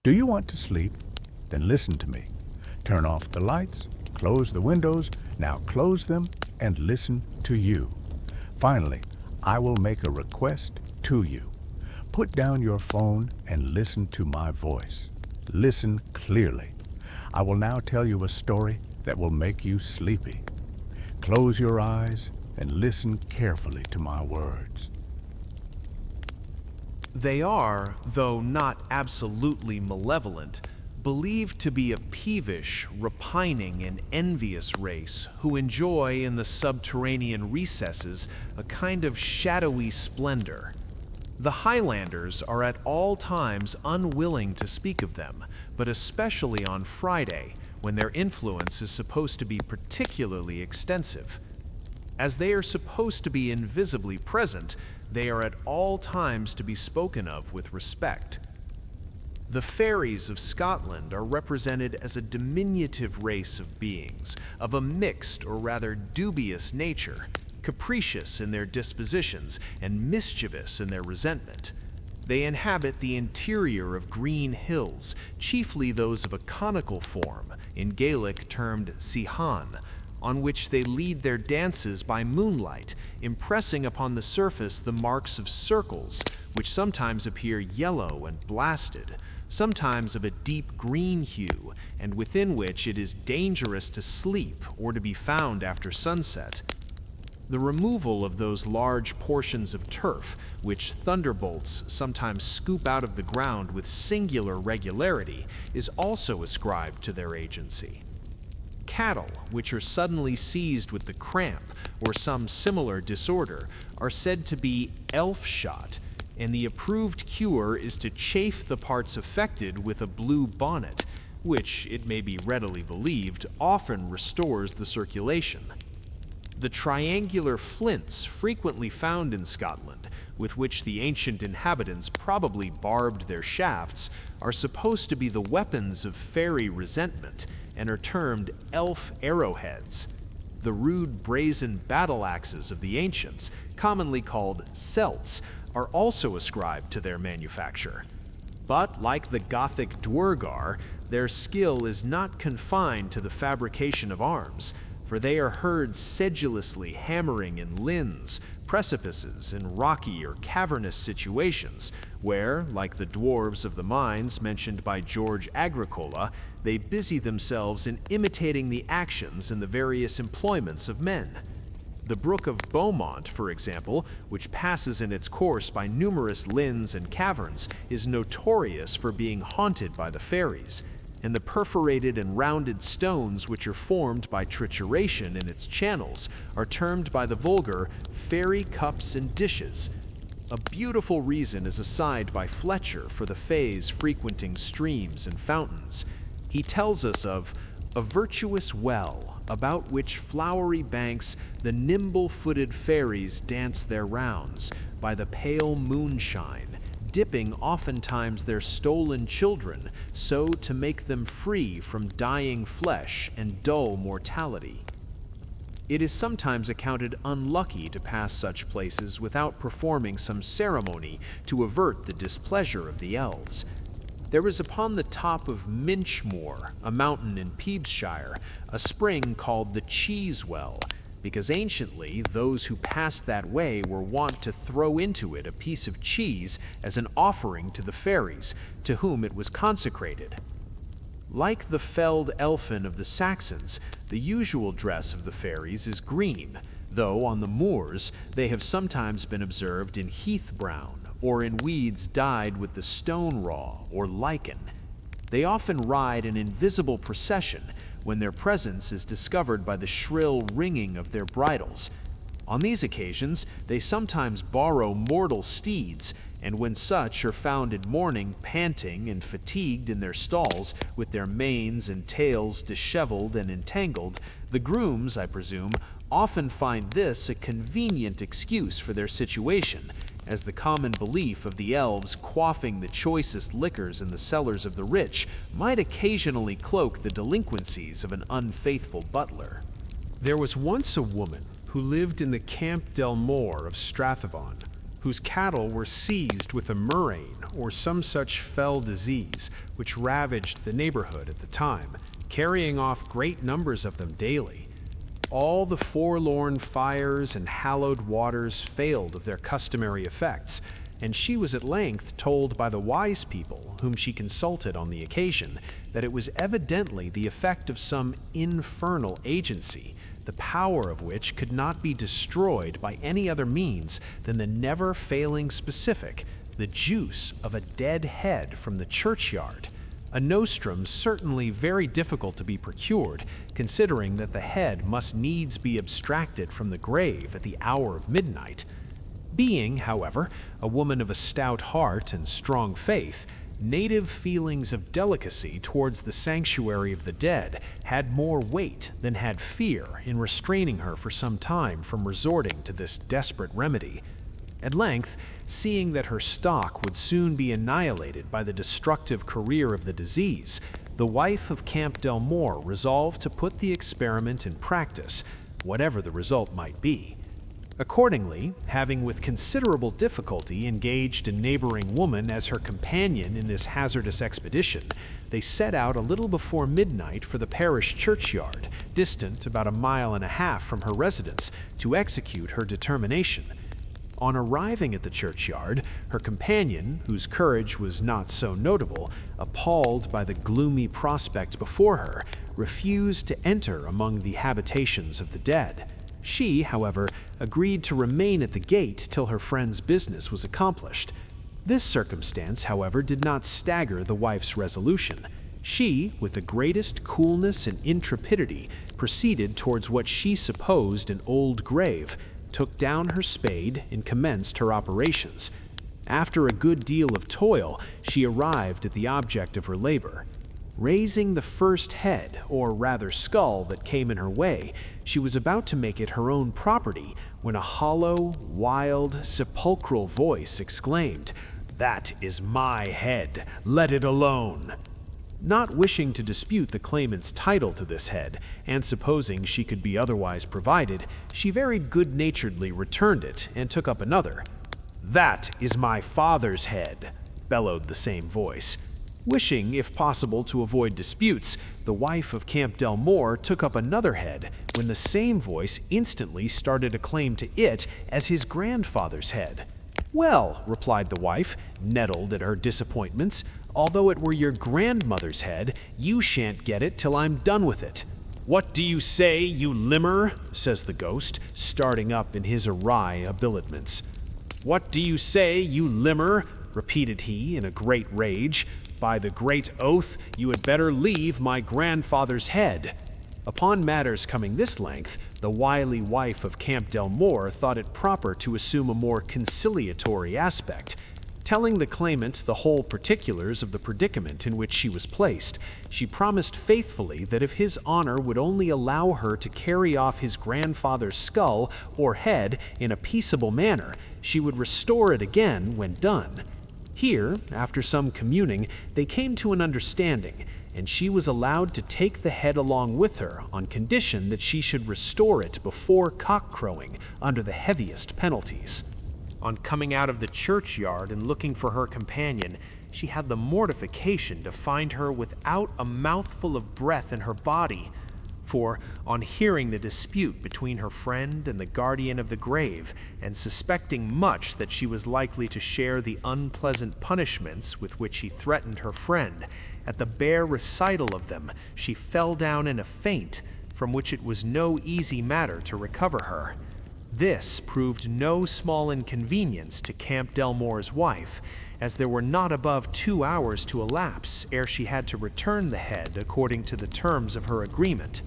Do you want to sleep? Then listen to me. Turn off the lights, close the windows, now close them and listen to you. Finally, I will make a request to you. Put down your phone and listen to my voice. Listen clearly. I will now tell you a story that will make you sleepy. Close your eyes and listen carefully to my words. They are, though not absolutely malevolent, believed to be a peevish, repining, and envious race who enjoy in the subterranean recesses a kind of shadowy splendor. The Highlanders are at all times unwilling to speak of them, but especially on Friday, when their influence is supposed to be particularly extensive. As they are supposed to be invisibly present, they are at all times to be spoken of with respect. The fairies of Scotland are represented as a diminutive race of beings, of a mixed or rather dubious nature, capricious in their dispositions and mischievous in their resentment. They inhabit the interior of green hills, chiefly those of a conical form, in Gaelic termed Sìth, on which they lead their dances by moonlight, impressing upon the surface the marks of circles, which sometimes appear yellow and blasted, sometimes of a deep green hue, and within which it is dangerous to sleep or to be found after sunset. The removal of those large portions of turf, which thunderbolts sometimes scoop out of the ground with singular regularity, is also ascribed to their agency. Cattle, which are suddenly seized with the cramp or some similar disorder, are said to be elf-shot, and the approved cure is to chafe the parts affected with a blue bonnet, which, it may be readily believed, often restores the circulation. The triangular flints frequently found in Scotland, with which the ancient inhabitants probably barbed their shafts, are supposed to be the weapons of fairy resentment, and are termed elf arrowheads. The rude brazen battle axes of the ancients, commonly called celts, are also ascribed to their manufacture. But like the Gothic dwergar, their skill is not confined to the fabrication of arms, for they are heard sedulously hammering in linns, precipices, in rocky or cavernous situations, where, like the dwarves of the mines mentioned by George Agricola, they busy themselves in imitating the actions and the various employments of men. The Brook of Beaumont, for example, which passes in its course by numerous linns and caverns, is notorious for being haunted by the fairies, and the perforated and rounded stones which are formed by trituration in its channels are termed by the vulgar fairy cups and dishes. A beautiful reason is assigned by Fletcher for the fays frequenting streams and fountains. He tells us of a virtuous well, about which flowery banks the nimble-footed fairies dance their rounds, by the pale moonshine, dipping oftentimes their stolen children, so to make them free from dying flesh and dull mortality. It is sometimes accounted unlucky to pass such places without performing some ceremony to avert the displeasure of the elves. There is upon the top of Minchmore, a mountain in Peebshire, a spring called the Cheese Well, because anciently those who passed that way were wont to throw into it a piece of cheese as an offering to the fairies, to whom it was consecrated. Like the felled elfin of the Saxons, the usual dress of the fairies is green, though on the moors they have sometimes been observed in heath brown, or in weeds dyed with the stone raw or lichen. They often ride an invisible procession, when their presence is discovered by the shrill ringing of their bridles. On these occasions, they sometimes borrow mortal steeds, and when such are found in mourning, panting and fatigued in their stalls, with their manes and tails disheveled and entangled, the grooms, I presume, often find this a convenient excuse for their situation, as the common belief of the elves quaffing the choicest liquors in the cellars of the rich might occasionally cloak the delinquencies of an unfaithful butler. There was once a woman who lived in the Camp Del More of Strathavon, whose cattle were seized with a murrain or some such fell disease which ravaged the neighborhood at the time, carrying off great numbers of them daily. All the forlorn fires and hallowed waters failed of their customary effects, and she was at length told by the wise people whom she consulted on the occasion that it was evidently the effect of some infernal agency, the power of which could not be destroyed by any other means than the never-failing specific, the juice of a dead head from the churchyard, a nostrum certainly very difficult to be procured, considering that the head must needs be abstracted from the grave at the hour of midnight. Being, however, a woman of a stout heart and strong faith, native feelings of delicacy towards the sanctuary of the dead had more weight than had fear in restraining her for some time from resorting to this desperate remedy. At length, seeing that her stock would soon be annihilated by the destructive career of the disease, the wife of Camp Delmore resolved to put the experiment in practice, whatever the result might be. Accordingly, having with considerable difficulty engaged a neighboring woman as her companion in this hazardous expedition, they set out a little before midnight for the parish churchyard, distant about 1.5 miles from her residence, to execute her determination. On arriving at the churchyard, her companion, whose courage was not so notable, appalled by the gloomy prospect before her, refused to enter among the habitations of the dead. She, however, agreed to remain at the gate till her friend's business was accomplished. This circumstance, however, did not stagger the wife's resolution. She, with the greatest coolness and intrepidity, proceeded towards what she supposed an old grave, took down her spade, and commenced her operations. After a good deal of toil, she arrived at the object of her labor. Raising the first head, or rather skull, that came in her way, she was about to make it her own property when a hollow, wild, sepulchral voice exclaimed, "That is my head. Let it alone." Not wishing to dispute the claimant's title to this head, and supposing she could be otherwise provided, she very good-naturedly returned it and took up another. "That is my father's head," bellowed the same voice. Wishing, if possible, to avoid disputes, the wife of Camp Delmore took up another head, when the same voice instantly started a claim to it as his grandfather's head. "Well," replied the wife, nettled at her disappointments, "although it were your grandmother's head, you shan't get it till I'm done with it." "What do you say, you limmer?" says the ghost, starting up in his awry habiliments. "What do you say, you limmer?" repeated he in a great rage. "By the great oath, you had better leave my grandfather's head." Upon matters coming this length, the wily wife of Camp Delmore thought it proper to assume a more conciliatory aspect. Telling the claimant the whole particulars of the predicament in which she was placed, she promised faithfully that if his honor would only allow her to carry off his grandfather's skull or head in a peaceable manner, she would restore it again when done. Here, after some communing, they came to an understanding, and she was allowed to take the head along with her on condition that she should restore it before cock-crowing under the heaviest penalties. On coming out of the churchyard and looking for her companion, she had the mortification to find her without a mouthful of breath in her body. For, on hearing the dispute between her friend and the guardian of the grave, and suspecting much that she was likely to share the unpleasant punishments with which he threatened her friend, at the bare recital of them, she fell down in a faint, from which it was no easy matter to recover her. This proved no small inconvenience to Camp Delmore's wife, as there were not above 2 hours to elapse ere she had to return the head according to the terms of her agreement.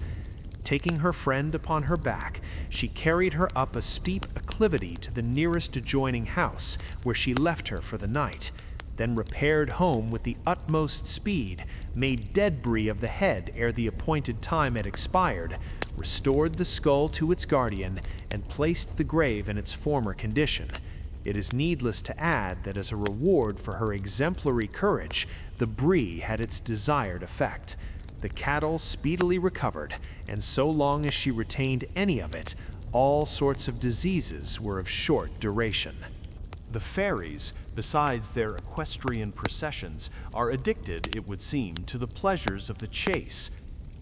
Taking her friend upon her back, she carried her up a steep acclivity to the nearest adjoining house, where she left her for the night, then repaired home with the utmost speed, made debris of the head ere the appointed time had expired, restored the skull to its guardian, and placed the grave in its former condition. It is needless to add that as a reward for her exemplary courage, the brie had its desired effect. The cattle speedily recovered, and so long as she retained any of it, all sorts of diseases were of short duration. The fairies, besides their equestrian processions, are addicted, it would seem, to the pleasures of the chase.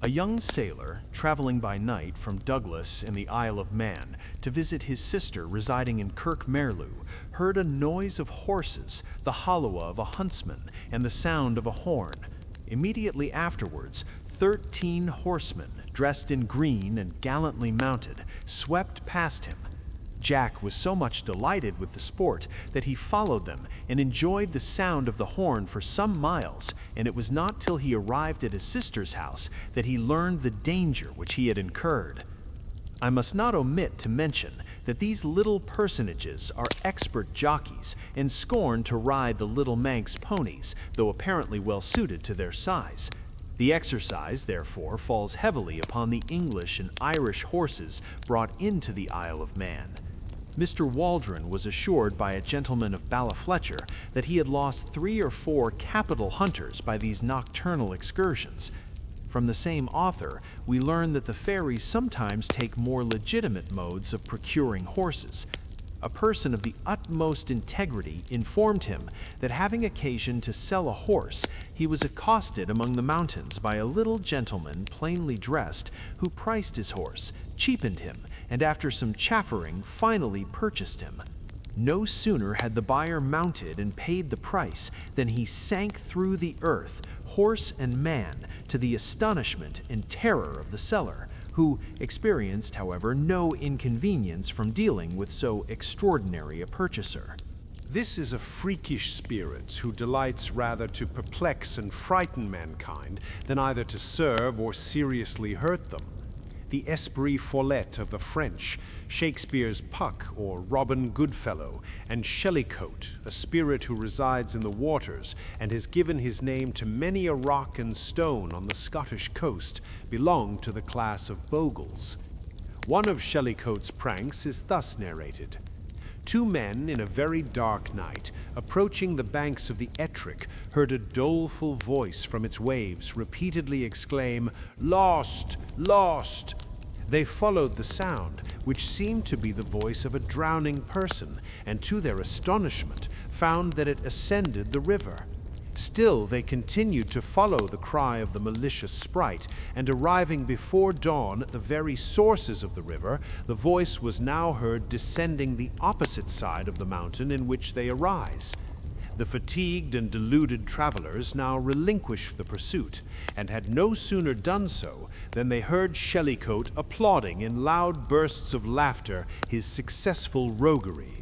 A young sailor, traveling by night from Douglas in the Isle of Man to visit his sister residing in Kirkmerlew, heard a noise of horses, the holloa of a huntsman, and the sound of a horn. Immediately afterwards, 13 horsemen, dressed in green and gallantly mounted, swept past him. Jack was so much delighted with the sport that he followed them and enjoyed the sound of the horn for some miles, and it was not till he arrived at his sister's house that he learned the danger which he had incurred. I must not omit to mention that these little personages are expert jockeys and scorn to ride the little Manx ponies, though apparently well suited to their size. The exercise, therefore, falls heavily upon the English and Irish horses brought into the Isle of Man. Mr. Waldron was assured by a gentleman of Ballyfletcher that he had lost 3 or 4 capital hunters by these nocturnal excursions. From the same author, we learn that the fairies sometimes take more legitimate modes of procuring horses. A person of the utmost integrity informed him that having occasion to sell a horse, he was accosted among the mountains by a little gentleman plainly dressed, who priced his horse, cheapened him, and after some chaffering, finally purchased him. No sooner had the buyer mounted and paid the price than he sank through the earth, horse and man, to the astonishment and terror of the seller, who experienced, however, no inconvenience from dealing with so extraordinary a purchaser. This is a freakish spirit who delights rather to perplex and frighten mankind than either to serve or seriously hurt them. The esprit follet of the French, Shakespeare's Puck or Robin Goodfellow, and Shellycoat, a spirit who resides in the waters and has given his name to many a rock and stone on the Scottish coast, belong to the class of bogles. One of Shellycoat's pranks is thus narrated. 2 men in a very dark night, approaching the banks of the Ettrick, heard a doleful voice from its waves repeatedly exclaim, "Lost! Lost!" They followed the sound, which seemed to be the voice of a drowning person, and to their astonishment found that it ascended the river. Still they continued to follow the cry of the malicious sprite, and arriving before dawn at the very sources of the river, the voice was now heard descending the opposite side of the mountain in which they arise. The fatigued and deluded travelers now relinquished the pursuit, and had no sooner done so than they heard Shellycoat applauding in loud bursts of laughter his successful roguery.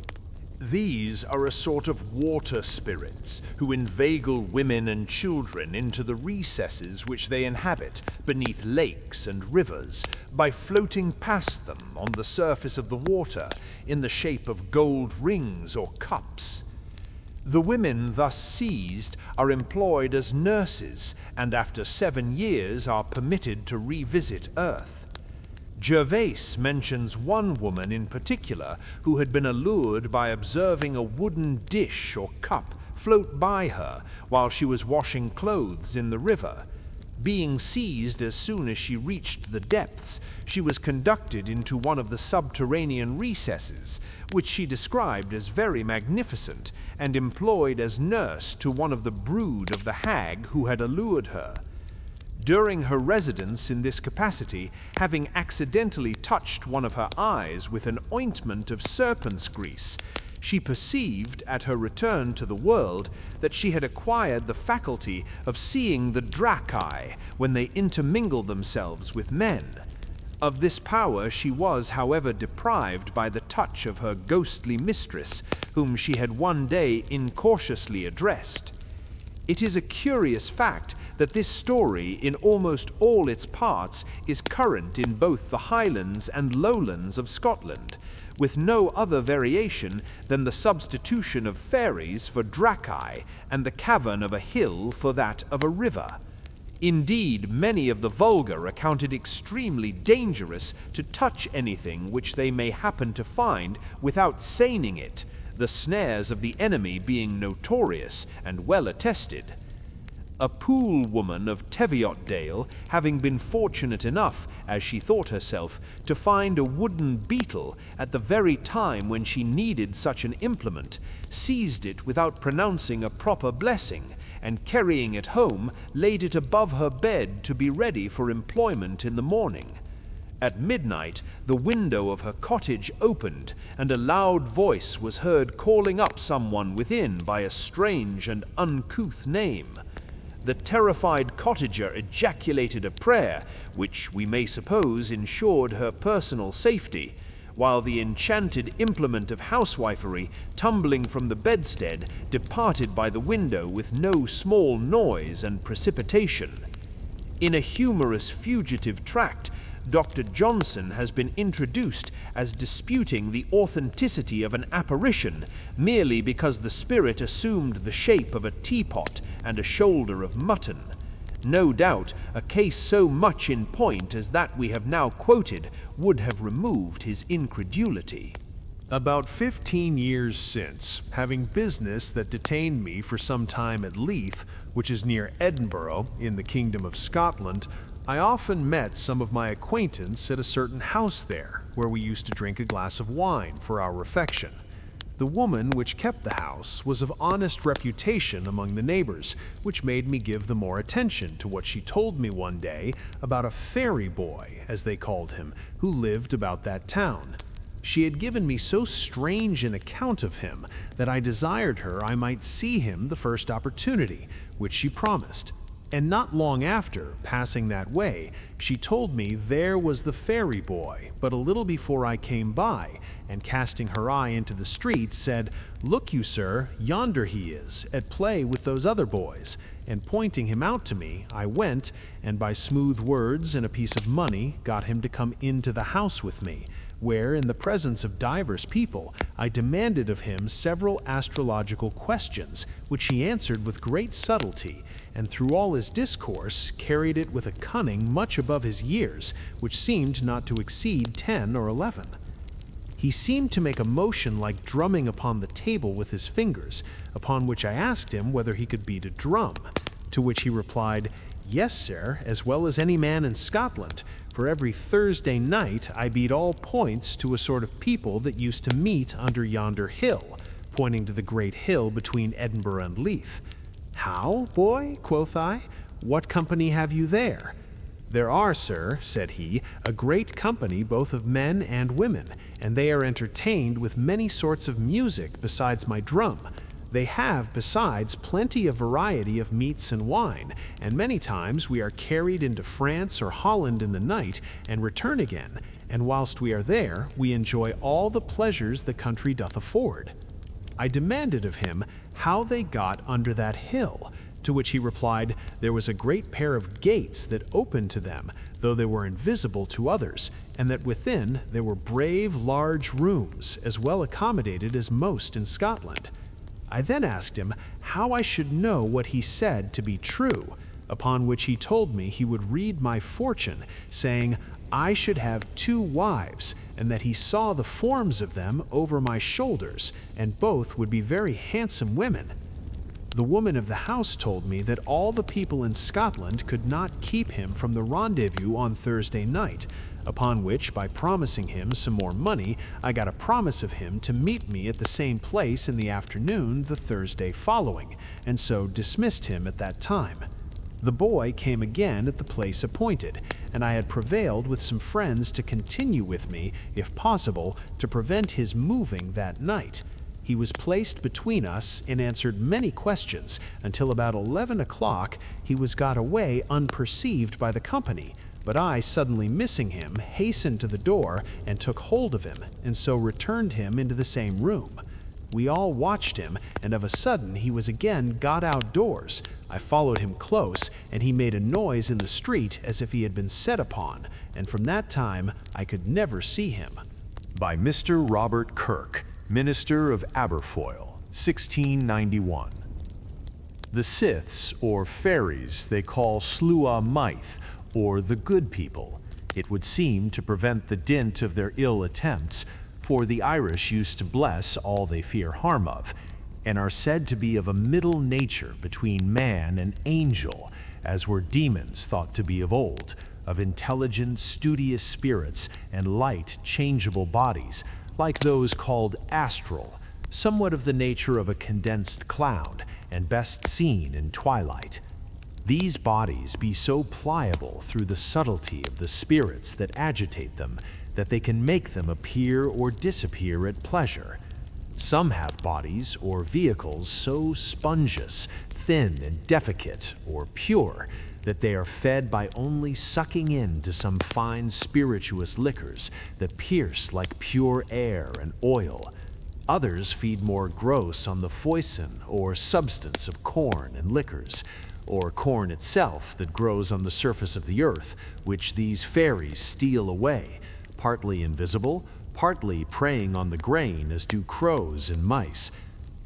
These are a sort of water spirits who inveigle women and children into the recesses which they inhabit beneath lakes and rivers by floating past them on the surface of the water in the shape of gold rings or cups. The women thus seized are employed as nurses and after 7 years are permitted to revisit Earth. Gervase mentions one woman in particular who had been allured by observing a wooden dish or cup float by her while she was washing clothes in the river. Being seized as soon as she reached the depths, she was conducted into one of the subterranean recesses, which she described as very magnificent, and employed as nurse to one of the brood of the hag who had allured her. During her residence in this capacity, having accidentally touched one of her eyes with an ointment of serpent's grease, she perceived, at her return to the world, that she had acquired the faculty of seeing the dracae when they intermingle themselves with men. Of this power she was, however, deprived by the touch of her ghostly mistress, whom she had one day incautiously addressed. It is a curious fact that this story, in almost all its parts, is current in both the Highlands and Lowlands of Scotland, with no other variation than the substitution of fairies for dracae and the cavern of a hill for that of a river. Indeed, many of the vulgar account it extremely dangerous to touch anything which they may happen to find without seining it, the snares of the enemy being notorious and well attested. A pool woman of Teviotdale, having been fortunate enough, as she thought herself, to find a wooden beetle at the very time when she needed such an implement, seized it without pronouncing a proper blessing, and carrying it home, laid it above her bed to be ready for employment in the morning. At midnight, the window of her cottage opened, and a loud voice was heard calling up someone within by a strange and uncouth name. The terrified cottager ejaculated a prayer, which we may suppose ensured her personal safety, while the enchanted implement of housewifery, tumbling from the bedstead, departed by the window with no small noise and precipitation. In a humorous fugitive tract, Dr. Johnson has been introduced as disputing the authenticity of an apparition merely because the spirit assumed the shape of a teapot and a shoulder of mutton. No doubt, a case so much in point as that we have now quoted would have removed his incredulity. About 15 years since, having business that detained me for some time at Leith, which is near Edinburgh, in the Kingdom of Scotland, I often met some of my acquaintance at a certain house there, where we used to drink a glass of wine for our refection. The woman which kept the house was of honest reputation among the neighbors, which made me give the more attention to what she told me one day about a fairy boy, as they called him, who lived about that town. She had given me so strange an account of him that I desired her I might see him the first opportunity, which she promised. And not long after, passing that way, she told me there was the fairy boy, but a little before I came by, and casting her eye into the street, said, "Look you, sir, yonder he is, at play with those other boys." And pointing him out to me, I went, and by smooth words and a piece of money, got him to come into the house with me, where, in the presence of divers people, I demanded of him several astrological questions, which he answered with great subtlety, and through all his discourse carried it with a cunning much above his years, which seemed not to exceed 10 or 11. He seemed to make a motion like drumming upon the table with his fingers, upon which I asked him whether he could beat a drum, to which he replied, "Yes, sir, as well as any man in Scotland, for every Thursday night I beat all points to a sort of people that used to meet under yonder hill," pointing to the great hill between Edinburgh and Leith. "How, boy?" quoth I. "What company have you there?" "There are, sir," said he, "a great company both of men and women, and they are entertained with many sorts of music besides my drum. They have, besides, plenty of variety of meats and wine, and many times we are carried into France or Holland in the night, and return again, and whilst we are there, we enjoy all the pleasures the country doth afford." I demanded of him how they got under that hill, to which he replied, there was a great pair of gates that opened to them, though they were invisible to others, and that within there were brave large rooms, as well accommodated as most in Scotland. I then asked him how I should know what he said to be true, upon which he told me he would read my fortune, saying I should have 2 wives, and that he saw the forms of them over my shoulders, and both would be very handsome women. The woman of the house told me that all the people in Scotland could not keep him from the rendezvous on Thursday night, upon which, by promising him some more money, I got a promise of him to meet me at the same place in the afternoon the Thursday following, and so dismissed him at that time. The boy came again at the place appointed, and I had prevailed with some friends to continue with me, if possible, to prevent his moving that night. He was placed between us and answered many questions until about 11 o'clock he was got away unperceived by the company, but I, suddenly missing him, hastened to the door and took hold of him, and so returned him into the same room. We all watched him, and of a sudden he was again got outdoors. I followed him close, and he made a noise in the street as if he had been set upon, and from that time I could never see him. By Mr. Robert Kirk, Minister of Aberfoyle, 1691. The Sìths, or Fairies, they call Slua Myth, or the good people. It would seem to prevent the dint of their ill attempts, for the Irish used to bless all they fear harm of, and are said to be of a middle nature between man and angel, as were demons thought to be of old, of intelligent, studious spirits and light, changeable bodies, like those called astral, somewhat of the nature of a condensed cloud, and best seen in twilight. These bodies be so pliable through the subtlety of the spirits that agitate them, that they can make them appear or disappear at pleasure. Some have bodies or vehicles so spongious, thin and defecate, or pure, that they are fed by only sucking into some fine spirituous liquors that pierce like pure air and oil. Others feed more gross on the foison or substance of corn and liquors, or corn itself that grows on the surface of the earth, which these fairies steal away, partly invisible, partly preying on the grain as do crows and mice.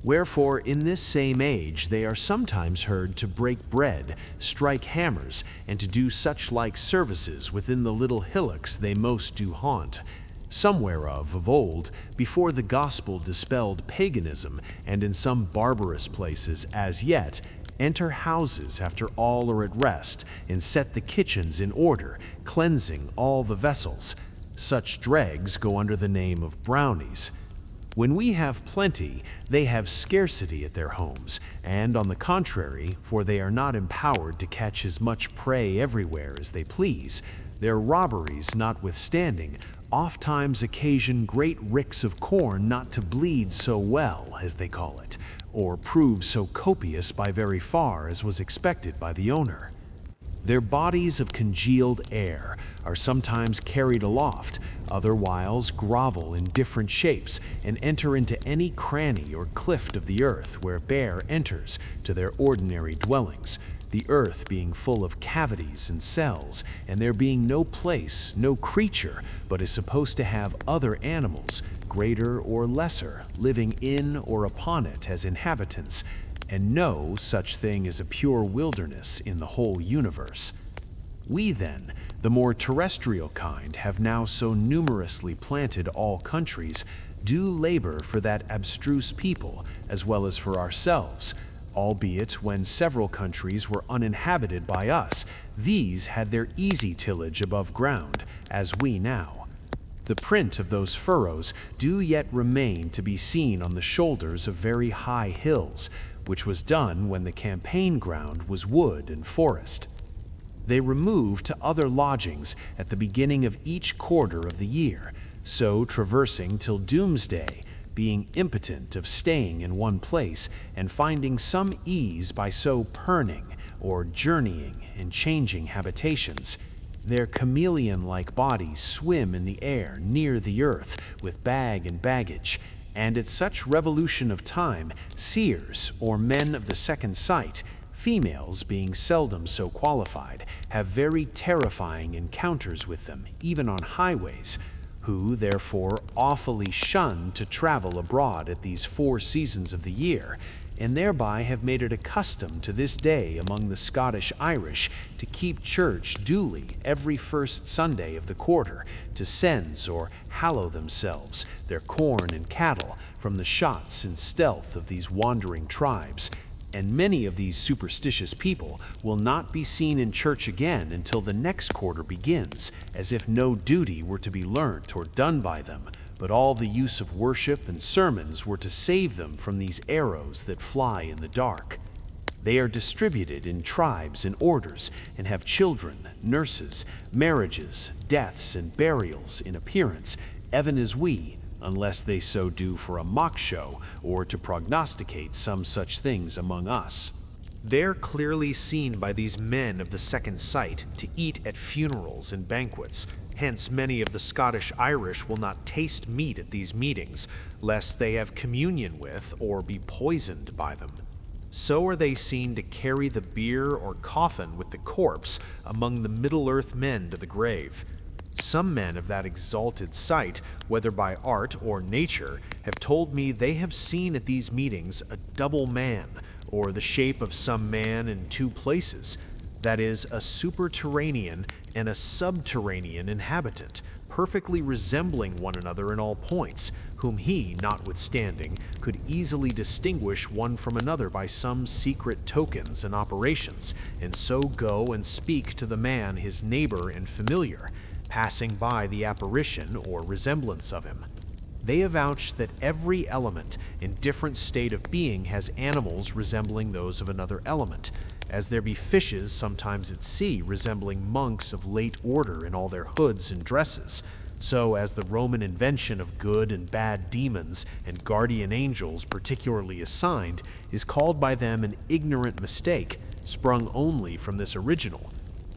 Wherefore in this same age they are sometimes heard to break bread, strike hammers, and to do such like services within the little hillocks they most do haunt. Some whereof of old, before the gospel dispelled paganism, and in some barbarous places as yet, enter houses after all are at rest, and set the kitchens in order, cleansing all the vessels. Such dregs go under the name of brownies. When we have plenty, they have scarcity at their homes, and on the contrary, for they are not empowered to catch as much prey everywhere as they please, their robberies notwithstanding, ofttimes occasion great ricks of corn not to bleed so well, as they call it, or prove so copious by very far as was expected by the owner. Their bodies of congealed air are sometimes carried aloft, other whiles grovel in different shapes, and enter into any cranny or clift of the earth where bear enters to their ordinary dwellings, the earth being full of cavities and cells, and there being no place, no creature, but is supposed to have other animals, greater or lesser, living in or upon it as inhabitants, and no such thing as a pure wilderness in the whole universe. We then, the more terrestrial kind, have now so numerously planted all countries, do labor for that abstruse people, as well as for ourselves, albeit when several countries were uninhabited by us, these had their easy tillage above ground, as we now. The print of those furrows do yet remain to be seen on the shoulders of very high hills, which was done when the campaign ground was wood and forest. They removed to other lodgings at the beginning of each quarter of the year, so traversing till doomsday, being impotent of staying in one place, and finding some ease by so perning, or journeying and changing habitations. Their chameleon-like bodies swim in the air near the earth with bag and baggage, and at such revolution of time, seers, or men of the second sight, females being seldom so qualified, have very terrifying encounters with them, even on highways, who therefore awfully shun to travel abroad at these 4 seasons of the year, and thereby have made it a custom to this day among the Scottish Irish to keep church duly every first Sunday of the quarter, to cense or hallow themselves, their corn and cattle, from the shots and stealth of these wandering tribes. And many of these superstitious people will not be seen in church again until the next quarter begins, as if no duty were to be learnt or done by them, but all the use of worship and sermons were to save them from these arrows that fly in the dark. They are distributed in tribes and orders, and have children, nurses, marriages, deaths, and burials in appearance, even as we, unless they so do for a mock show, or to prognosticate some such things among us. They're clearly seen by these men of the second sight to eat at funerals and banquets. Hence many of the Scottish Irish will not taste meat at these meetings, lest they have communion with or be poisoned by them. So are they seen to carry the bier or coffin with the corpse among the Middle-earth men to the grave. Some men of that exalted sight, whether by art or nature, have told me they have seen at these meetings a double man, or the shape of some man in 2 places, that is, a superterranean and a subterranean inhabitant, perfectly resembling one another in all points, whom he, notwithstanding, could easily distinguish one from another by some secret tokens and operations, and so go and speak to the man his neighbor and familiar, passing by the apparition or resemblance of him. They avouch that every element in different state of being has animals resembling those of another element, as there be fishes sometimes at sea resembling monks of late order in all their hoods and dresses, so as the Roman invention of good and bad demons and guardian angels particularly assigned is called by them an ignorant mistake, sprung only from this original.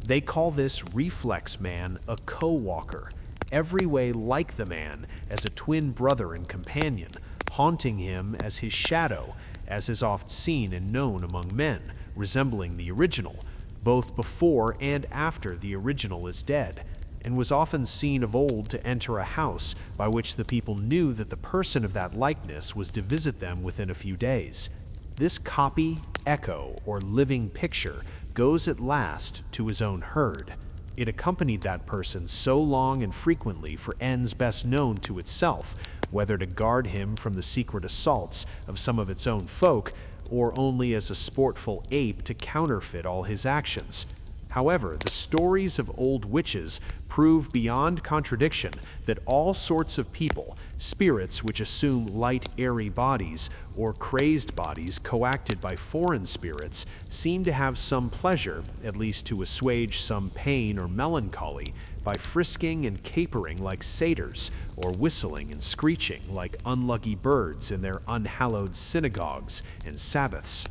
They call this reflex man a co-walker, every way like the man as a twin brother and companion, haunting him as his shadow, as is oft seen and known among men, resembling the original, both before and after the original is dead, and was often seen of old to enter a house by which the people knew that the person of that likeness was to visit them within a few days. This copy, echo, or living picture goes at last to his own herd. It accompanied that person so long and frequently for ends best known to itself, whether to guard him from the secret assaults of some of its own folk, or only as a sportful ape to counterfeit all his actions. However, the stories of old witches prove beyond contradiction that all sorts of people, spirits which assume light, airy bodies, or crazed bodies coacted by foreign spirits, seem to have some pleasure, at least to assuage some pain or melancholy, by frisking and capering like satyrs, or whistling and screeching like unlucky birds in their unhallowed synagogues and Sabbaths.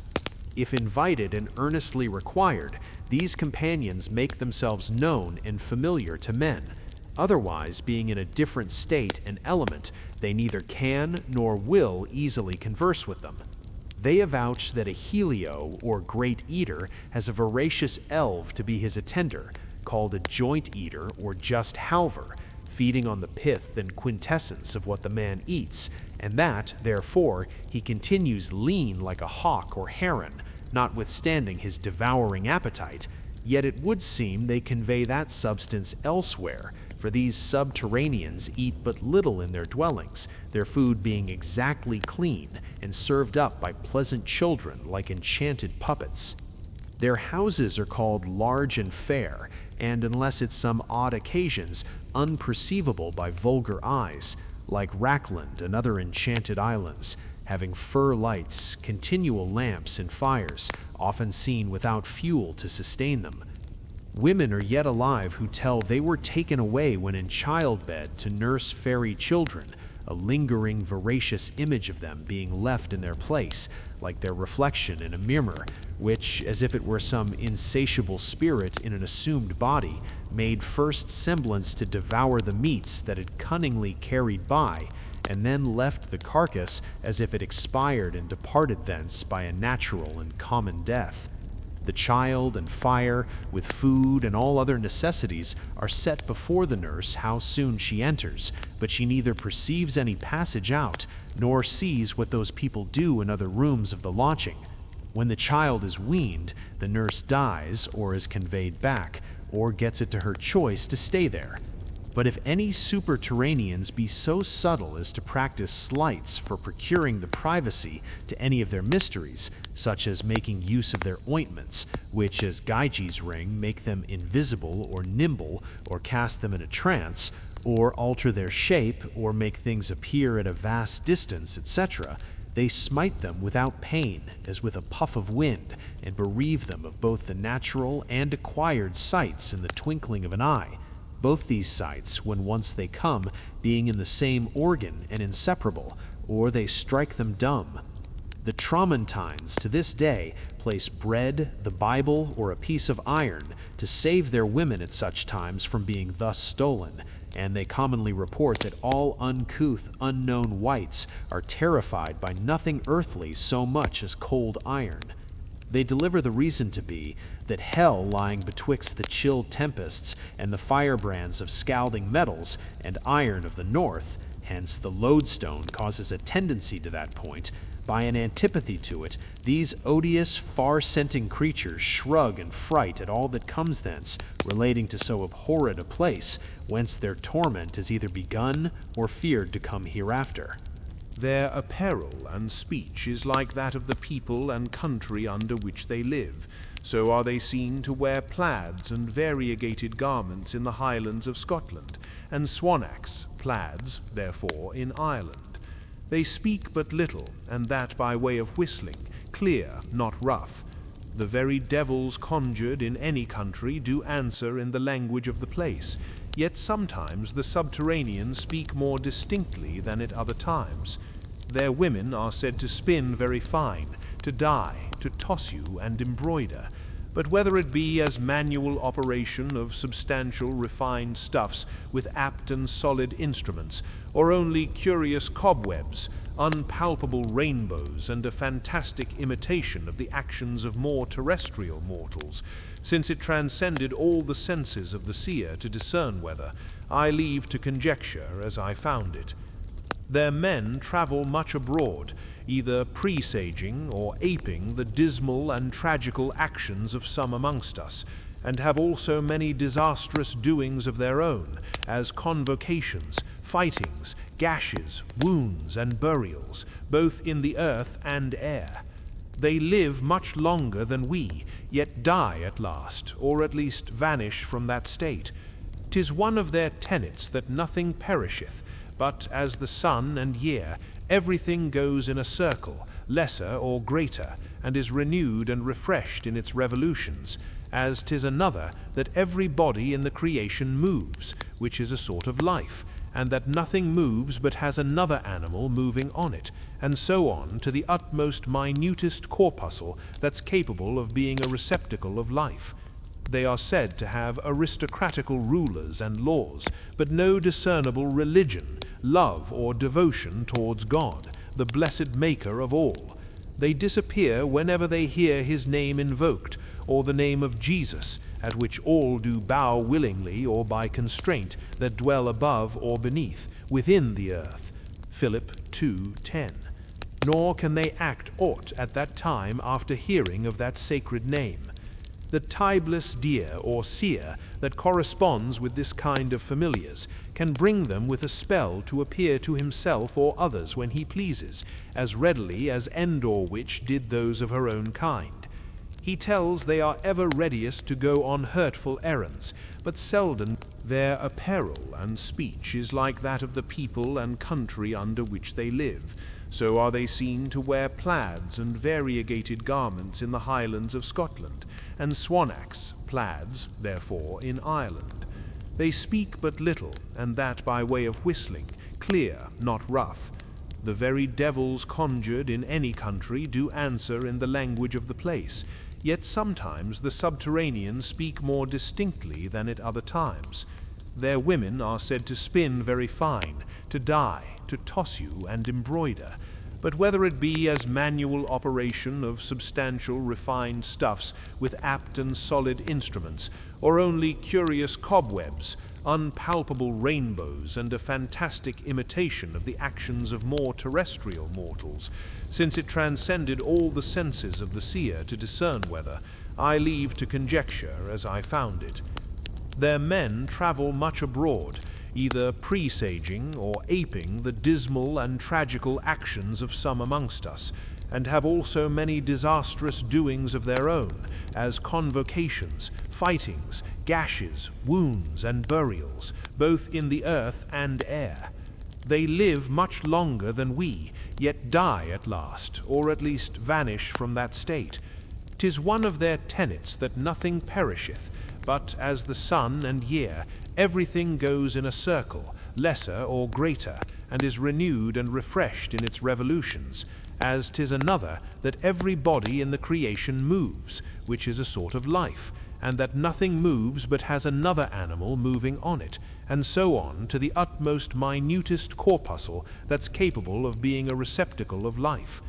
If invited and earnestly required, these companions make themselves known and familiar to men. Otherwise, being in a different state and element, they neither can nor will easily converse with them. They avouch that a helio, or great eater, has a voracious elve to be his attender, called a joint eater or just halver, feeding on the pith and quintessence of what the man eats, and that, therefore, he continues lean like a hawk or heron, notwithstanding his devouring appetite, yet it would seem they convey that substance elsewhere, for these subterraneans eat but little in their dwellings, their food being exactly clean and served up by pleasant children like enchanted puppets. Their houses are called large and fair, and unless at some odd occasions, unperceivable by vulgar eyes, like Rackland and other enchanted islands, having fir lights, continual lamps and fires, often seen without fuel to sustain them. Women are yet alive who tell they were taken away when in childbed to nurse fairy children, a lingering, voracious image of them being left in their place, like their reflection in a mirror, which, as if it were some insatiable spirit in an assumed body, made first semblance to devour the meats that it cunningly carried by, and then left the carcass as if it expired and departed thence by a natural and common death. The child and fire, with food and all other necessities, are set before the nurse how soon she enters, but she neither perceives any passage out, nor sees what those people do in other rooms of the lodging. When the child is weaned, the nurse dies, or is conveyed back, or gets it to her choice to stay there. But if any superterraneans be so subtle as to practice sleights for procuring the privacy to any of their mysteries, such as making use of their ointments, which, as Gyges ring, make them invisible or nimble, or cast them in a trance, or alter their shape, or make things appear at a vast distance, etc., they smite them without pain, as with a puff of wind, and bereave them of both the natural and acquired sights in the twinkling of an eye, both these sights, when once they come, being in the same organ and inseparable, or they strike them dumb. The Tramontines to this day place bread, the Bible, or a piece of iron to save their women at such times from being thus stolen, and they commonly report that all uncouth, unknown wights are terrified by nothing earthly so much as cold iron. They deliver the reason to be that hell lying betwixt the chill tempests and the firebrands of scalding metals and iron of the north, hence the lodestone causes a tendency to that point, by an antipathy to it, these odious, far-scenting creatures shrug and fright at all that comes thence, relating to so abhorred a place, whence their torment is either begun or feared to come hereafter. Their apparel and speech is like that of the people and country under which they live. So are they seen to wear plaids and variegated garments in the Highlands of Scotland, and swanacks, plaids, therefore, in Ireland. They speak but little, and that by way of whistling, clear, not rough. The very devils conjured in any country do answer in the language of the place, yet sometimes the subterraneans speak more distinctly than at other times. Their women are said to spin very fine, to dye, to toss you, and embroider. But whether it be as manual operation of substantial refined stuffs with apt and solid instruments, or only curious cobwebs, unpalpable rainbows, and a fantastic imitation of the actions of more terrestrial mortals, since it transcended all the senses of the seer to discern whether, I leave to conjecture as I found it. Their men travel much abroad, either presaging or aping the dismal and tragical actions of some amongst us, and have also many disastrous doings of their own, as convocations, fightings, gashes, wounds, and burials, both in the earth and air. They live much longer than we, yet die at last, or at least vanish from that state. 'Tis one of their tenets that nothing perisheth, but as the sun and year, everything goes in a circle, lesser or greater, and is renewed and refreshed in its revolutions, as 'tis another that every body in the creation moves, which is a sort of life, and that nothing moves but has another animal moving on it, and so on to the utmost minutest corpuscle that's capable of being a receptacle of life. They are said to have aristocratical rulers and laws, but no discernible religion, love, or devotion towards God, the blessed Maker of all. They disappear whenever they hear his name invoked, or the name of Jesus, at which all do bow willingly or by constraint that dwell above or beneath, within the earth. Philip 2:10. Nor can they act aught at that time after hearing of that sacred name. The tideless deer or seer that corresponds with this kind of familiars can bring them with a spell to appear to himself or others when he pleases, as readily as Endor witch did those of her own kind. He tells they are ever readiest to go on hurtful errands, but seldom. Their apparel and speech is like that of the people and country under which they live. So are they seen to wear plaids and variegated garments in the Highlands of Scotland, and swanacks, plaids, therefore, in Ireland. They speak but little, and that by way of whistling, clear, not rough. The very devils conjured in any country do answer in the language of the place, yet sometimes the subterraneans speak more distinctly than at other times. Their women are said to spin very fine, to dye, to toss you, and embroider. But whether it be as manual operation of substantial refined stuffs with apt and solid instruments, or only curious cobwebs, unpalpable rainbows, and a fantastic imitation of the actions of more terrestrial mortals, since it transcended all the senses of the seer to discern whether, I leave to conjecture as I found it. Their men travel much abroad, either presaging or aping the dismal and tragical actions of some amongst us, and have also many disastrous doings of their own, as convocations, fightings, gashes, wounds, and burials, both in the earth and air. They live much longer than we, yet die at last, or at least vanish from that state. 'Tis one of their tenets that nothing perisheth, but as the sun and year, everything goes in a circle, lesser or greater, and is renewed and refreshed in its revolutions, as 'tis another that every body in the creation moves, which is a sort of life, and that nothing moves but has another animal moving on it, and so on to the utmost minutest corpuscle that's capable of being a receptacle of life.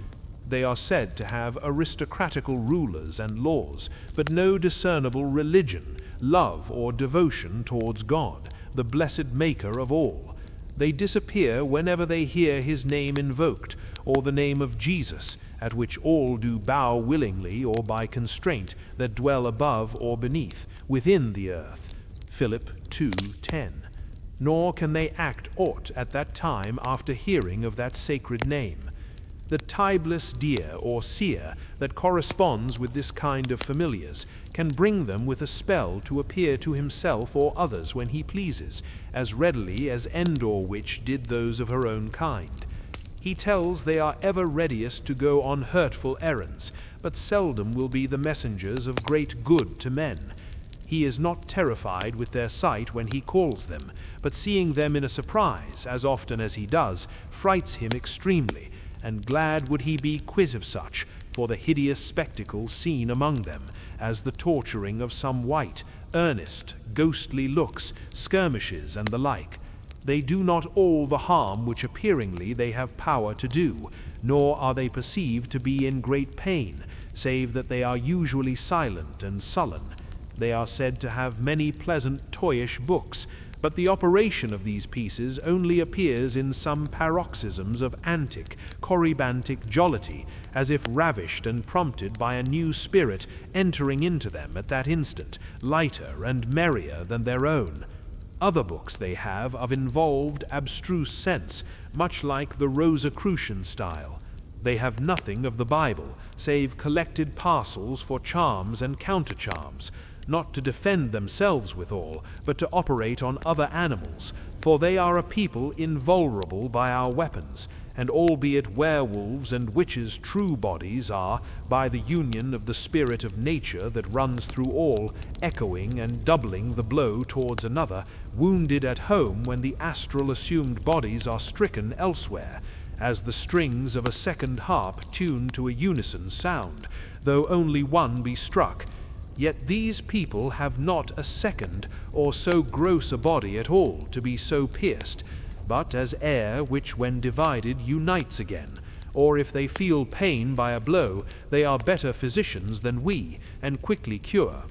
They are said to have aristocratical rulers and laws, but no discernible religion, love, or devotion towards God, the blessed Maker of all. They disappear whenever they hear his name invoked, or the name of Jesus, at which all do bow willingly or by constraint that dwell above or beneath, within the earth. Philip 2:10. Nor can they act aught at that time after hearing of that sacred name. The tibeless deer or seer that corresponds with this kind of familiars can bring them with a spell to appear to himself or others when he pleases, as readily as Endor witch did those of her own kind. He tells they are ever readiest to go on hurtful errands, but seldom will be the messengers of great good to men. He is not terrified with their sight when he calls them, but seeing them in a surprise, as often as he does, frights him extremely, and glad would he be quit of such, for the hideous spectacle seen among them, as the torturing of some white, earnest, ghostly looks, skirmishes, and the like. They do not all the harm which appearingly they have power to do, nor are they perceived to be in great pain, save that they are usually silent and sullen. They are said to have many pleasant toyish books, but the operation of these pieces only appears in some paroxysms of antic, corybantic jollity, as if ravished and prompted by a new spirit entering into them at that instant, lighter and merrier than their own. Other books they have of involved, abstruse sense, much like the Rosicrucian style. They have nothing of the Bible, save collected parcels for charms and countercharms, not to defend themselves withal, but to operate on other animals, for they are a people invulnerable by our weapons, and albeit werewolves and witches' true bodies are, by the union of the spirit of nature that runs through all, echoing and doubling the blow towards another, wounded at home when the astral assumed bodies are stricken elsewhere, as the strings of a second harp tuned to a unison sound, though only one be struck. Yet these people have not a second or so gross a body at all to be so pierced, but as air which when divided unites again, or if they feel pain by a blow, they are better physicians than we, and quickly cure.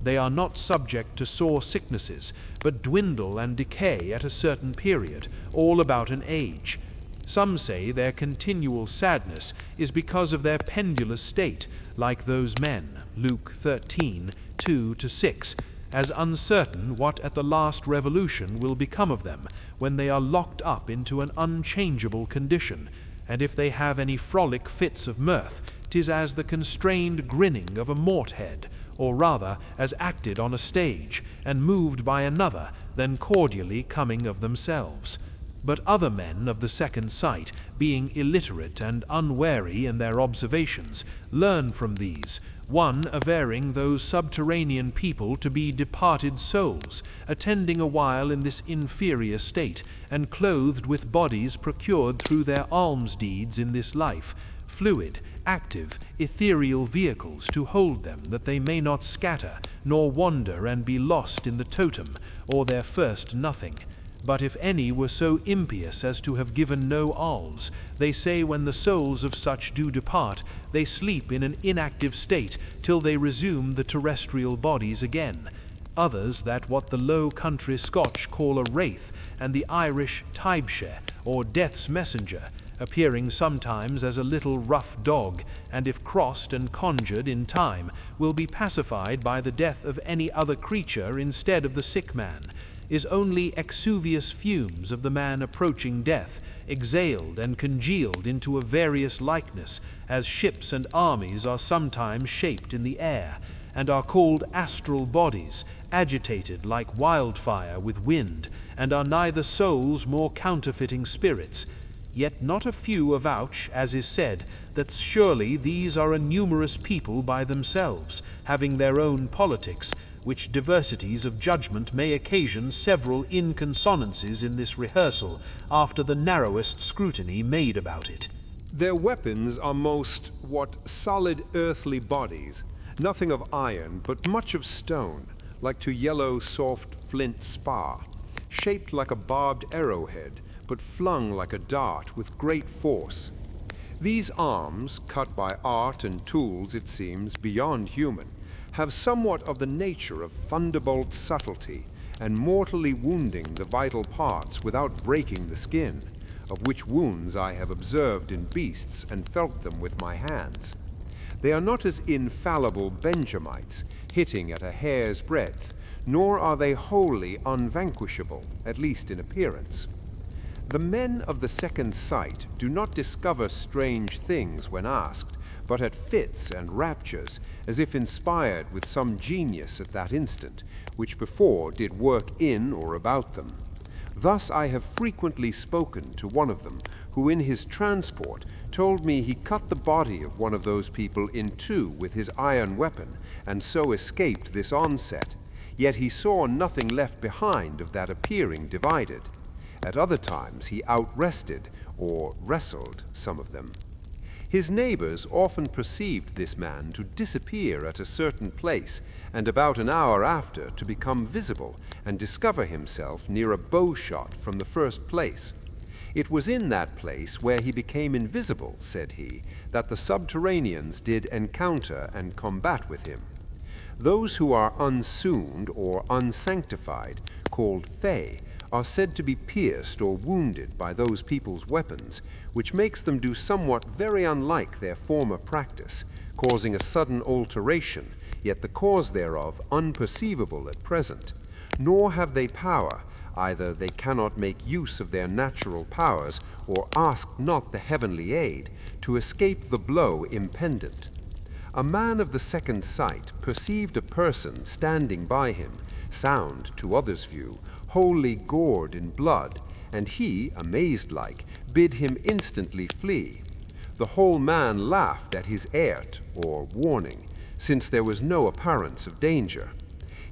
They are not subject to sore sicknesses, but dwindle and decay at a certain period, all about an age. Some say their continual sadness is because of their pendulous state, like those men, Luke 13:2-6, as uncertain what at the last revolution will become of them, when they are locked up into an unchangeable condition, and if they have any frolic fits of mirth, 'tis as the constrained grinning of a mort-head, or rather as acted on a stage, and moved by another, than cordially coming of themselves. But other men of the second sight, being illiterate and unwary in their observations, learn from these, one averring those subterranean people to be departed souls, attending a while in this inferior state, and clothed with bodies procured through their alms deeds in this life, fluid, active, ethereal vehicles to hold them, that they may not scatter, nor wander and be lost in the totem, or their first nothing. But if any were so impious as to have given no alms, they say when the souls of such do depart, they sleep in an inactive state till they resume the terrestrial bodies again. Others that what the low country Scotch call a wraith, and the Irish tybshire, or death's messenger, appearing sometimes as a little rough dog, and if crossed and conjured in time, will be pacified by the death of any other creature instead of the sick man, is only exuvious fumes of the man approaching death, exhaled and congealed into a various likeness, as ships and armies are sometimes shaped in the air, and are called astral bodies, agitated like wildfire with wind, and are neither souls nor counterfeiting spirits. Yet not a few avouch, as is said, that surely these are a numerous people by themselves, having their own politics, which diversities of judgment may occasion several inconsonances in this rehearsal, after the narrowest scrutiny made about it. Their weapons are most solid earthly bodies, nothing of iron, but much of stone, like to yellow soft flint spar, shaped like a barbed arrowhead, but flung like a dart with great force. These arms, cut by art and tools, it seems, beyond human, have somewhat of the nature of thunderbolt subtlety, and mortally wounding the vital parts without breaking the skin, of which wounds I have observed in beasts and felt them with my hands. They are not as infallible Benjamites, hitting at a hair's breadth, nor are they wholly unvanquishable, at least in appearance. The men of the second sight do not discover strange things when asked, but at fits and raptures, as if inspired with some genius at that instant, which before did work in or about them. Thus I have frequently spoken to one of them, who in his transport told me he cut the body of one of those people in two with his iron weapon, and so escaped this onset. Yet he saw nothing left behind of that appearing divided. At other times he outrested or wrestled some of them. His neighbors often perceived this man to disappear at a certain place, and about an hour after to become visible and discover himself near a bow shot from the first place. It was in that place where he became invisible, said he, that the subterraneans did encounter and combat with him. Those who are unsooned or unsanctified, called Fae, are said to be pierced or wounded by those people's weapons, which makes them do somewhat very unlike their former practice, causing a sudden alteration, yet the cause thereof unperceivable at present. Nor have they power, either they cannot make use of their natural powers, or ask not the heavenly aid, to escape the blow impendent. A man of the second sight perceived a person standing by him, sound to others' view, wholly gored in blood, and he, amazed like, bid him instantly flee. The whole man laughed at his airt, or warning, since there was no appearance of danger.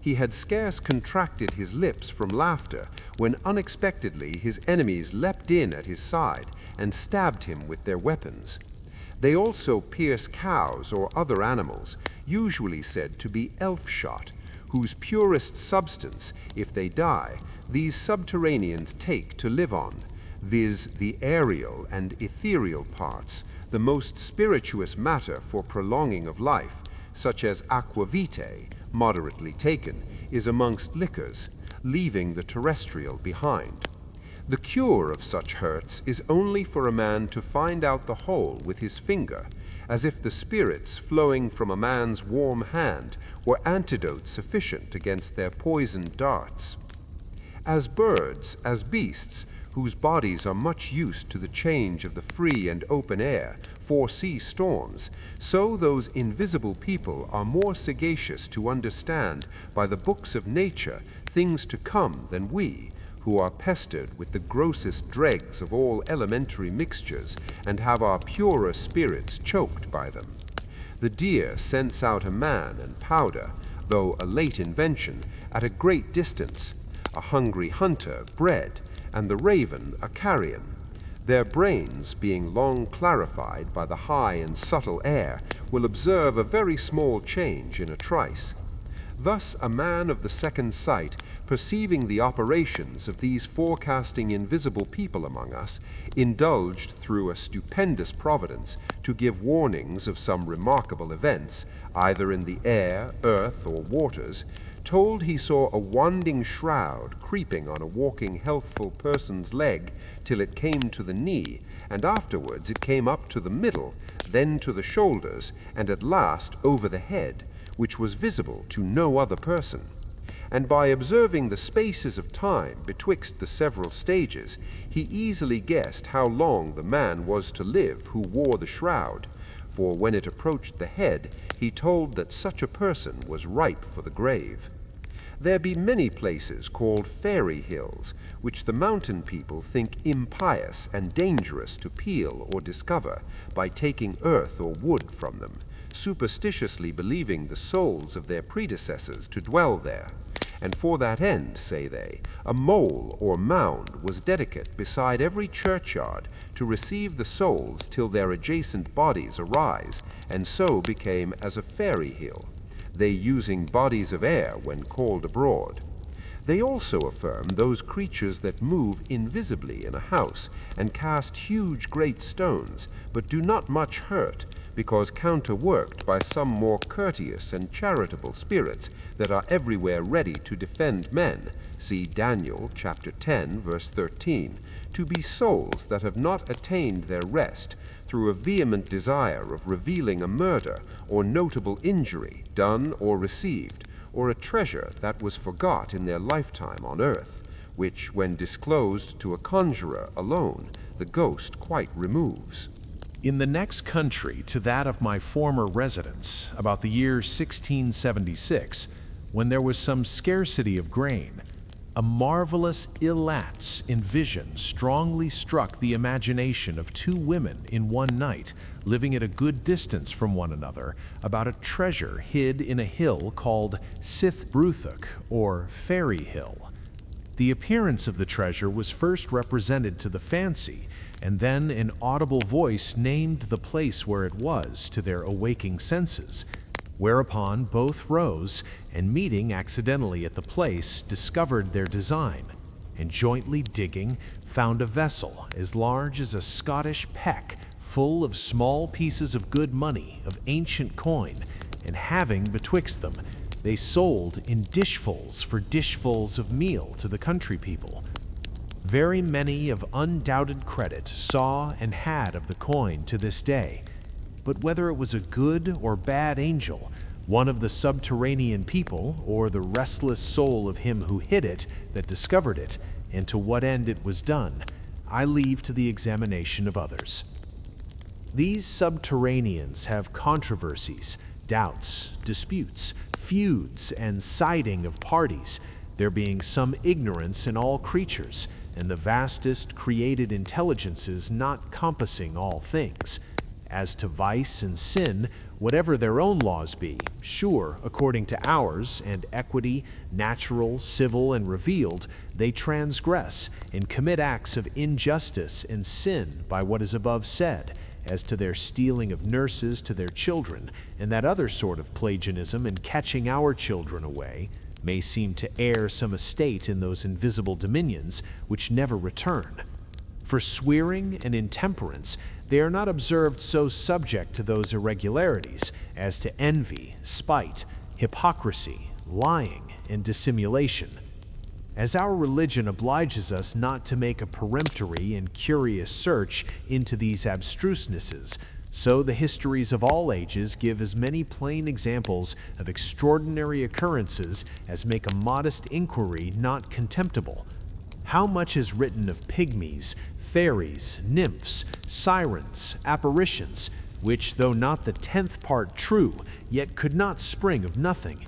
He had scarce contracted his lips from laughter, when unexpectedly his enemies leapt in at his side, and stabbed him with their weapons. They also pierce cows or other animals, usually said to be elf-shot, whose purest substance, if they die, these subterraneans take to live on, viz. The aerial and ethereal parts, the most spirituous matter for prolonging of life, such as aqua vitae, moderately taken, is amongst liquors, leaving the terrestrial behind. The cure of such hurts is only for a man to find out the whole with his finger, as if the spirits flowing from a man's warm hand were antidote sufficient against their poisoned darts. As birds, as beasts, whose bodies are much used to the change of the free and open air, foresee storms, so those invisible people are more sagacious to understand by the books of nature things to come than we, who are pestered with the grossest dregs of all elementary mixtures, and have our purer spirits choked by them. The deer scents out a man and powder, though a late invention, at a great distance, a hungry hunter bread, and the raven a carrion. Their brains, being long clarified by the high and subtle air, will observe a very small change in a trice. Thus a man of the second sight, perceiving the operations of these forecasting invisible people among us, indulged through a stupendous providence to give warnings of some remarkable events, either in the air, earth, or waters, told he saw a wanding shroud creeping on a walking healthful person's leg till it came to the knee, and afterwards it came up to the middle, then to the shoulders, and at last over the head, which was visible to no other person. And by observing the spaces of time betwixt the several stages, he easily guessed how long the man was to live who wore the shroud, for when it approached the head, he told that such a person was ripe for the grave. There be many places called fairy hills, which the mountain people think impious and dangerous to peel or discover by taking earth or wood from them, superstitiously believing the souls of their predecessors to dwell there. And for that end, say they, a mole or mound was dedicate beside every churchyard to receive the souls till their adjacent bodies arise, and so became as a fairy hill, they using bodies of air when called abroad. They also affirm those creatures that move invisibly in a house and cast huge great stones, but do not much hurt, because counterworked by some more courteous and charitable spirits that are everywhere ready to defend men, see Daniel chapter 10, verse 13, to be souls that have not attained their rest through a vehement desire of revealing a murder or notable injury done or received, or a treasure that was forgot in their lifetime on earth, which, when disclosed to a conjurer alone, the ghost quite removes. In the next country to that of my former residence, about the year 1676, when there was some scarcity of grain, a marvelous illats in vision strongly struck the imagination of two women in one night, living at a good distance from one another, about a treasure hid in a hill called Sìth Bruthuk, or Fairy Hill. The appearance of the treasure was first represented to the fancy, and then an audible voice named the place where it was to their awaking senses, whereupon both rose, and meeting accidentally at the place, discovered their design, and jointly digging, found a vessel as large as a Scottish peck, full of small pieces of good money, of ancient coin, and having betwixt them, they sold in dishfuls for dishfuls of meal to the country people. Very many of undoubted credit saw and had of the coin to this day, but whether it was a good or bad angel, one of the subterranean people, or the restless soul of him who hid it, that discovered it, and to what end it was done, I leave to the examination of others. These subterraneans have controversies, doubts, disputes, feuds, and siding of parties, there being some ignorance in all creatures, and the vastest created intelligences not compassing all things. As to vice and sin, whatever their own laws be, sure, according to ours, and equity, natural, civil, and revealed, they transgress, and commit acts of injustice and sin by what is above said, as to their stealing of nurses to their children, and that other sort of Pelagianism in catching our children away, may seem to heir some estate in those invisible dominions which never return. For swearing and intemperance, they are not observed so subject to those irregularities as to envy, spite, hypocrisy, lying, and dissimulation. As our religion obliges us not to make a peremptory and curious search into these abstrusenesses, so the histories of all ages give as many plain examples of extraordinary occurrences as make a modest inquiry not contemptible. How much is written of pygmies, fairies, nymphs, sirens, apparitions, which, though not the 10th part true, yet could not spring of nothing.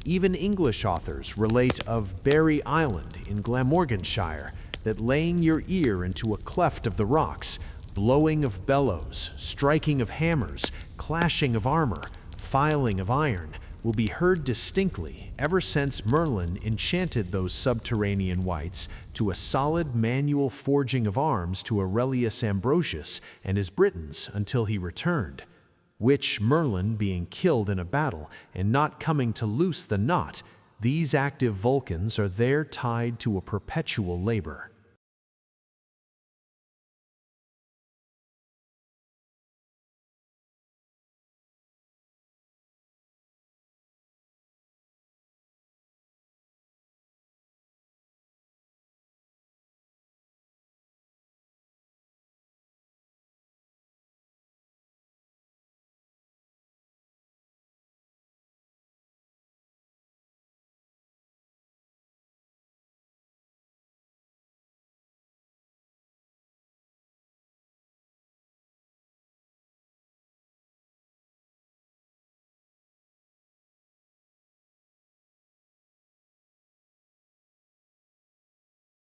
Even English authors relate of Berry Island in Glamorganshire, that laying your ear into a cleft of the rocks, blowing of bellows, striking of hammers, clashing of armor, filing of iron, will be heard distinctly ever since Merlin enchanted those subterranean wights to a solid manual forging of arms to Aurelius Ambrosius and his Britons until he returned, which Merlin being killed in a battle and not coming to loose the knot, these active Vulcans are there tied to a perpetual labor.